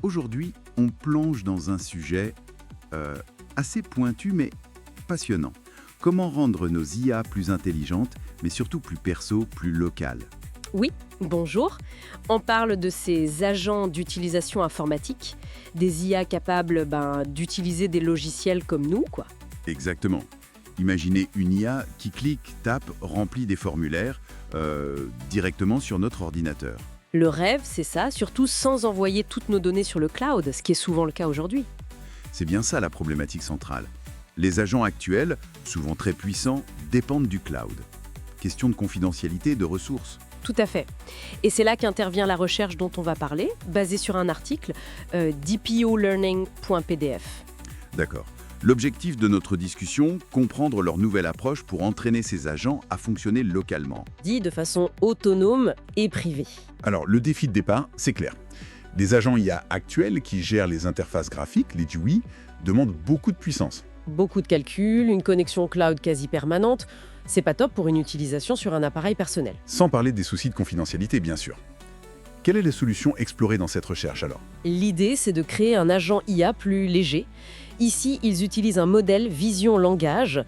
Aujourd'hui, on plonge dans un sujet assez pointu mais passionnant. Comment rendre nos IA plus intelligentes, mais surtout plus perso, plus locales? Oui, bonjour. On parle de ces agents d'utilisation informatique, des IA capables d'utiliser des logiciels comme nous, quoi. Exactement. Imaginez une IA qui clique, tape, remplit des formulaires directement sur notre ordinateur. Le rêve, c'est ça, surtout sans envoyer toutes nos données sur le cloud, ce qui est souvent le cas aujourd'hui. C'est bien ça la problématique centrale. Les agents actuels, souvent très puissants, dépendent du cloud. Question de confidentialité et de ressources. Tout à fait. Et c'est là qu'intervient la recherche dont on va parler, basée sur un article dpolearning.pdf. D'accord. L'objectif de notre discussion, comprendre leur nouvelle approche pour entraîner ces agents à fonctionner localement. Dit de façon autonome et privée. Alors, le défi de départ, c'est clair. Les agents IA actuels qui gèrent les interfaces graphiques, les GUI, demandent beaucoup de puissance. Beaucoup de calculs, une connexion cloud quasi permanente, c'est pas top pour une utilisation sur un appareil personnel. Sans parler des soucis de confidentialité, bien sûr. Quelle est la solution explorée dans cette recherche alors? L'idée, c'est de créer un agent IA plus léger. Ici, ils utilisent un modèle vision-langage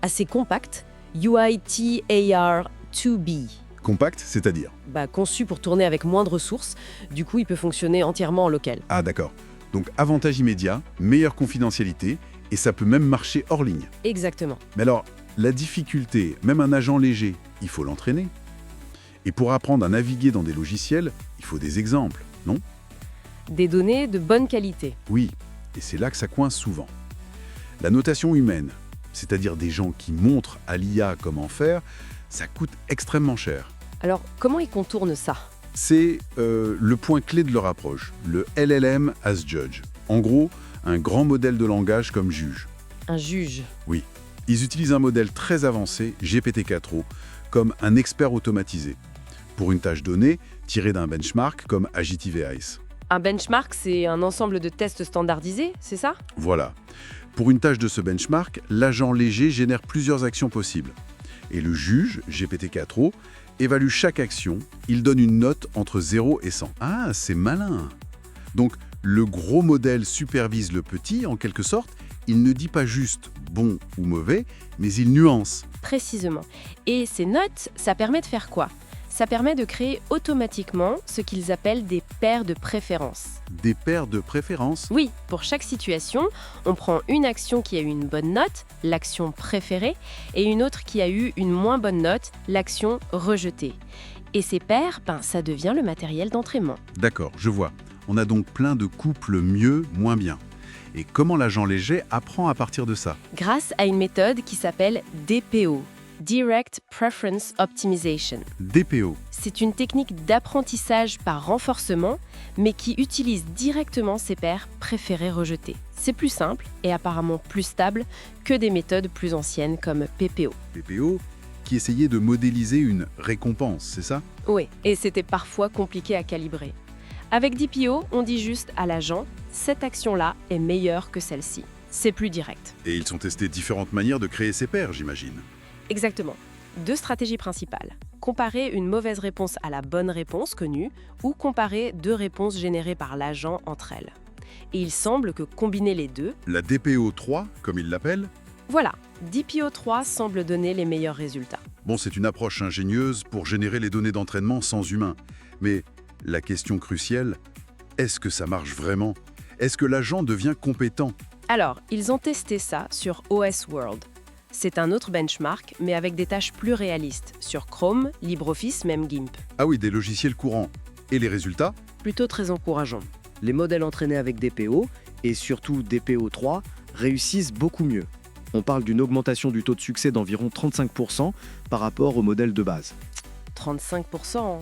assez compact, UITAR-2B. Compact, c'est-à-dire? Conçu pour tourner avec moins de ressources, du coup, il peut fonctionner entièrement en local. Ah d'accord. Donc avantage immédiat, meilleure confidentialité, et ça peut même marcher hors ligne. Exactement. Mais alors, la difficulté, même un agent léger, il faut l'entraîner. Et pour apprendre à naviguer dans des logiciels, il faut des exemples, non? Des données de bonne qualité. Oui, et c'est là que ça coince souvent. La notation humaine, c'est-à-dire des gens qui montrent à l'IA comment faire, ça coûte extrêmement cher. Alors, comment ils contournent ça? C'est le point clé de leur approche, le LLM as judge. En gros, un grand modèle de langage comme juge. Un juge. Oui, ils utilisent un modèle très avancé, GPT-4o, comme un expert automatisé, pour une tâche donnée tirée d'un benchmark comme Agitive Ice. Un benchmark, c'est un ensemble de tests standardisés, c'est ça? Voilà. Pour une tâche de ce benchmark, l'agent léger génère plusieurs actions possibles. Et le juge, GPT-4o, évalue chaque action, il donne une note entre 0 et 100. Ah, c'est malin! Donc, le gros modèle supervise le petit, en quelque sorte. Il ne dit pas juste bon ou mauvais, mais il nuance. Précisément. Et ces notes, ça permet de faire quoi? Ça permet de créer automatiquement ce qu'ils appellent des paires de préférences. Des paires de préférences? Oui, pour chaque situation, on prend une action qui a eu une bonne note, l'action préférée, et une autre qui a eu une moins bonne note, l'action rejetée. Et ces paires, ça devient le matériel d'entraînement. D'accord, je vois. On a donc plein de couples mieux, moins bien. Et comment l'agent léger apprend à partir de ça? Grâce à une méthode qui s'appelle DPO, Direct Preference Optimization. DPO. C'est une technique d'apprentissage par renforcement, mais qui utilise directement ces paires préférées rejetées. C'est plus simple et apparemment plus stable que des méthodes plus anciennes comme PPO. PPO, qui essayait de modéliser une récompense, c'est ça? Oui, et c'était parfois compliqué à calibrer. Avec DPO, on dit juste à l'agent, cette action-là est meilleure que celle-ci. C'est plus direct. Et ils ont testé différentes manières de créer ces paires, j'imagine. Exactement. Deux stratégies principales. Comparer une mauvaise réponse à la bonne réponse connue ou comparer deux réponses générées par l'agent entre elles. Et il semble que combiner les deux, La DPO 3, comme ils l'appellent, voilà, DPO3 semble donner les meilleurs résultats. bon, c'est une approche ingénieuse pour générer les données d'entraînement sans humain. Mais la question cruciale, est-ce que ça marche vraiment? Est-ce que l'agent devient compétent? Alors, ils ont testé ça sur OS World. C'est un autre benchmark, mais avec des tâches plus réalistes, sur Chrome, LibreOffice, même GIMP. Ah oui, des logiciels courants. Et les résultats? Plutôt très encourageant. Les modèles entraînés avec DPO, et surtout DPO3, réussissent beaucoup mieux. On parle d'une augmentation du taux de succès d'environ 35% par rapport au modèle de base. 35%,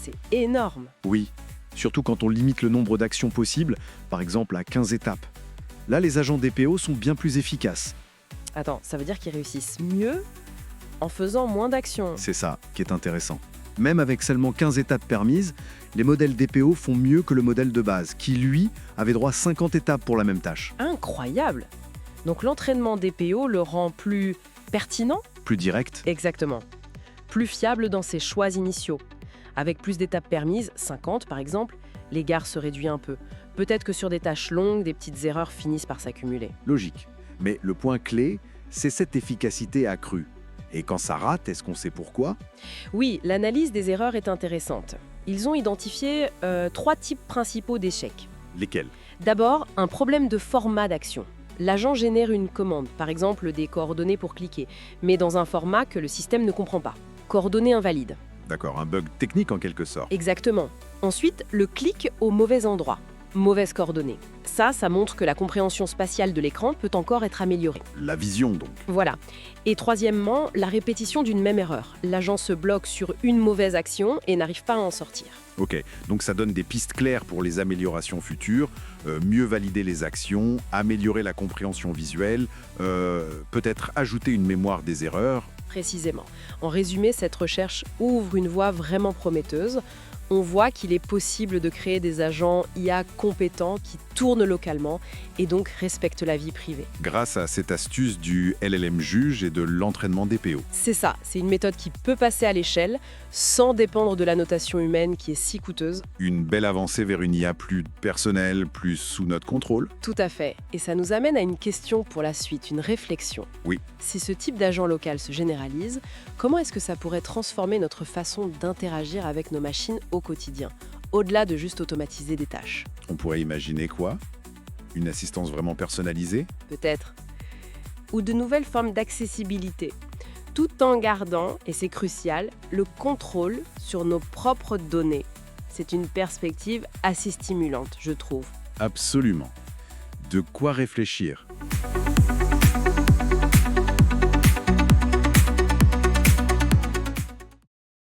c'est énorme. Oui, surtout quand on limite le nombre d'actions possibles, par exemple à 15 étapes. Là, les agents DPO sont bien plus efficaces. Attends, ça veut dire qu'ils réussissent mieux en faisant moins d'actions. C'est ça qui est intéressant. Même avec seulement 15 étapes permises, les modèles DPO font mieux que le modèle de base, qui, lui, avait droit à 50 étapes pour la même tâche. Incroyable! Donc l'entraînement DPO le rend plus pertinent? Plus direct. Exactement. Plus fiable dans ses choix initiaux. Avec plus d'étapes permises, 50 par exemple, l'écart se réduit un peu. Peut-être que sur des tâches longues, des petites erreurs finissent par s'accumuler. Logique. Mais le point clé, c'est cette efficacité accrue. Et quand ça rate, est-ce qu'on sait pourquoi? Oui, l'analyse des erreurs est intéressante. Ils ont identifié 3 types principaux d'échecs. Lesquels? D'abord, un problème de format d'action. L'agent génère une commande, par exemple des coordonnées pour cliquer, mais dans un format que le système ne comprend pas. Coordonnées invalides. D'accord, un bug technique en quelque sorte. Exactement. Ensuite, le clic au mauvais endroit. Mauvaises coordonnées. Ça montre que la compréhension spatiale de l'écran peut encore être améliorée. La vision donc. Voilà. Et troisièmement, la répétition d'une même erreur. L'agent se bloque sur une mauvaise action et n'arrive pas à en sortir. Ok, donc ça donne des pistes claires pour les améliorations futures, mieux valider les actions, améliorer la compréhension visuelle, peut-être ajouter une mémoire des erreurs. Précisément. En résumé, cette recherche ouvre une voie vraiment prometteuse. On voit qu'il est possible de créer des agents IA compétents qui tournent localement et donc respectent la vie privée. Grâce à cette astuce du LLM juge et de l'entraînement des PO. C'est ça, c'est une méthode qui peut passer à l'échelle sans dépendre de la notation humaine qui est si coûteuse. Une belle avancée vers une IA plus personnelle, plus sous notre contrôle. Tout à fait. Et ça nous amène à une question pour la suite, une réflexion. Oui. Si ce type d'agent local se généralise, comment est-ce que ça pourrait transformer notre façon d'interagir avec nos machines au quotidien, au-delà de juste automatiser des tâches? On pourrait imaginer quoi? Une assistance vraiment personnalisée? Peut-être. Ou de nouvelles formes d'accessibilité, tout en gardant, et c'est crucial, le contrôle sur nos propres données. C'est une perspective assez stimulante, je trouve. Absolument. De quoi réfléchir.